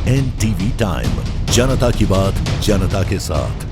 NTV time, जनता की बात जनता के साथ।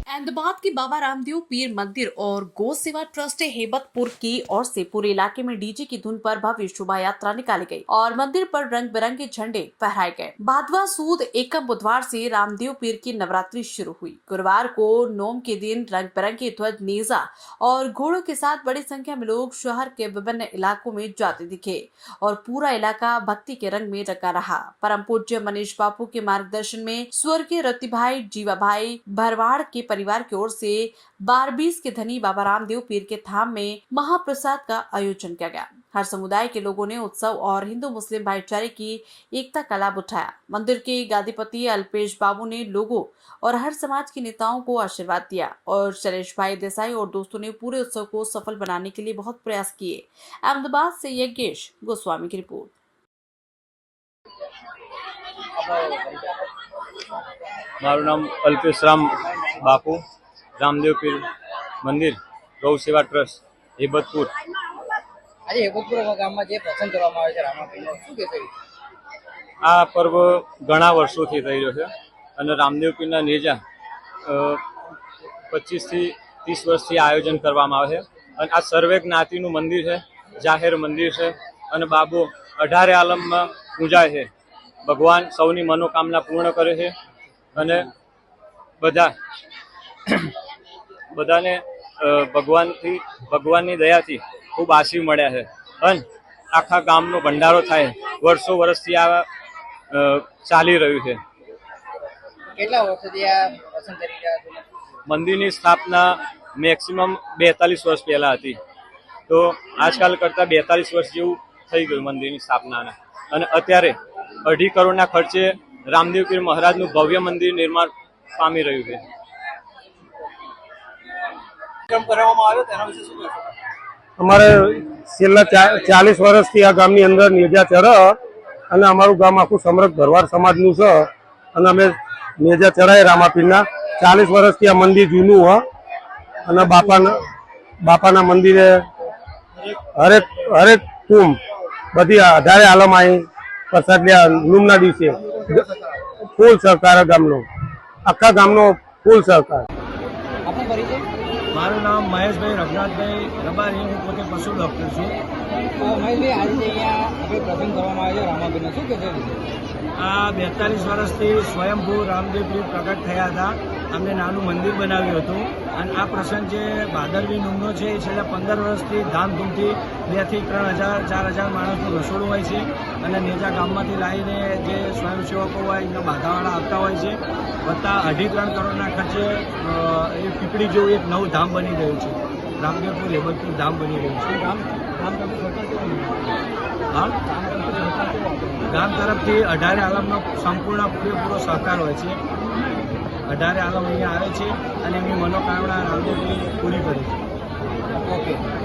अहमदाबाद के बाबा रामदेव पीर मंदिर और गौ सेवा ट्रस्ट हेबतपुर की ओर से पूरे इलाके में डीजे की धुन पर भव्य शोभा यात्रा निकाली गई और मंदिर पर रंग बिरंगे झंडे फहराए गए। भादवा सूद एकम बुधवार से रामदेव पीर की नवरात्रि शुरू हुई। गुरुवार को नोम के दिन रंग बिरंगे ध्वज, नेजा और घोड़ों के साथ बड़ी संख्या में लोग शहर के विभिन्न इलाकों में जाते दिखे और पूरा इलाका भक्ति के रंग में रंगा रहा। परम पूज्य मनीष बापू के मार्गदर्शन में स्वर्गीय रति भाई, जीवा भाई भरवाड़ के परिवार की ओर से 12-20 के धनी बाबा रामदेव पीर के धाम में महाप्रसाद का आयोजन किया गया। हर समुदाय के लोगों ने उत्सव और हिंदू मुस्लिम भाईचारे की एकता का लाभ उठाया। मंदिर के गादीपति अल्पेश बाबू ने लोगों और हर समाज के नेताओं को आशीर्वाद दिया और शैलेश भाई देसाई और दोस्तों ने पूरे उत्सव को सफल बनाने के लिए बहुत प्रयास किए। अहमदाबाद से यज्ञेश गोस्वामी की रिपोर्ट। मारू नाम अल्पेश राम बापू, रामदेव पीर मंदिर, गौ सेवा ट्रस्ट हेबतपुर। આજે હેબતપુર ગામમાં જે પ્રસંગ કરવામાં આવે છે રામાપીરનો, શું કહેશો? આ પર્વ ઘણા વર્ષોથી થઈ રહ્યો છે અને રામદેવ પીરના નેજા 25 થી 30 વર્ષથી આયોજન કરવામાં આવે છે અને આ સર્વે જ્ઞાતિનું મંદિર છે, જાહેર મંદિર છે અને બાબો 18 આલમમાં પૂજાય છે। ભગવાન સૌની મનોકામના પૂર્ણ કરે છે અને બધાને ભગવાનની દયાથી ખૂબ આશીર્વાદ મળ્યા છે અને આખા ગામનો ભંડારો થાય। વર્ષો વર્ષથી આ ચાલી રહ્યું છે। કેટલા વર્ષોથી આ પ્રસંગ કરી રહ્યા છો? મંદિરની સ્થાપના મેક્સિમમ 42 વર્ષ પહેલા હતી, તો આજકાલ કરતાં 42 વર્ષ જેવું થઈ ગયું મંદિરની સ્થાપનાને અને અત્યારે 2.5 કરોડના ખર્ચે રામદેવ પીર મહારાજનું ભવ્ય મંદિર નિર્માણ પામી રહ્યું છે। અમારે છેલ્લા 40 વર્ષથી આ ગામની અંદર નેજા ચડે અને અમારું ગામ આખું સમૃદ્ધ ભરવાડ સમાજનું છે અને અમે નેજા ચડાય રામાપીરના 40 વર્ષથી આ મંદિર જૂનું હોય અને બાપાના મંદિરે હરેક કુંભ બધી 18 આલમ આવી પ્રસાદ લ્યા। નૂમના દિવસે ફૂલ સહકાર ગામનો, આખા ગામનો ફૂલ સહકાર। આપનો પરિચય? મારું નામ મહેશભાઈ રઘુનાથભાઈ રબારી, હું પોતે પશુ ડૉક્ટર છું। મહેશભાઈ, આજે જે અહીંયા આપણે પ્રસંગ કરવામાં આવે છે રામાપીરનો, શું કહેશો? આ 42 વર્ષથી સ્વયંભૂ રામદેવ પીર પ્રગટ થયા હતા। અમને નાનું મંદિર બનાવ્યું હતું અને આ પ્રસંગ જે ભાદરવી નૂમનો છે એ છેલ્લા 15 વર્ષથી ધામધૂમથી 2 થી 3,000-4,000 માણસનું રસોડું હોય છે અને નેજા ગામમાંથી લાવીને જે સ્વયંસેવકો હોય એમના બાધાવાળા આવતા હોય છે। વત્તા 2.5-3 કરોડના ખર્ચે એ પીપળી જેવું એક નવું ધામ બની રહ્યું છે, રામદેવપુર હેબતપુર ધામ બની રહ્યું છે। ગામ તરફથી 18 આલમનો સંપૂર્ણ પૂરેપૂરો સહકાર હોય છે। 18 આલમ અહીંયા આવે છે અને એમની મનોકામના રામદેવ પૂરી કરે છે। ઓકે।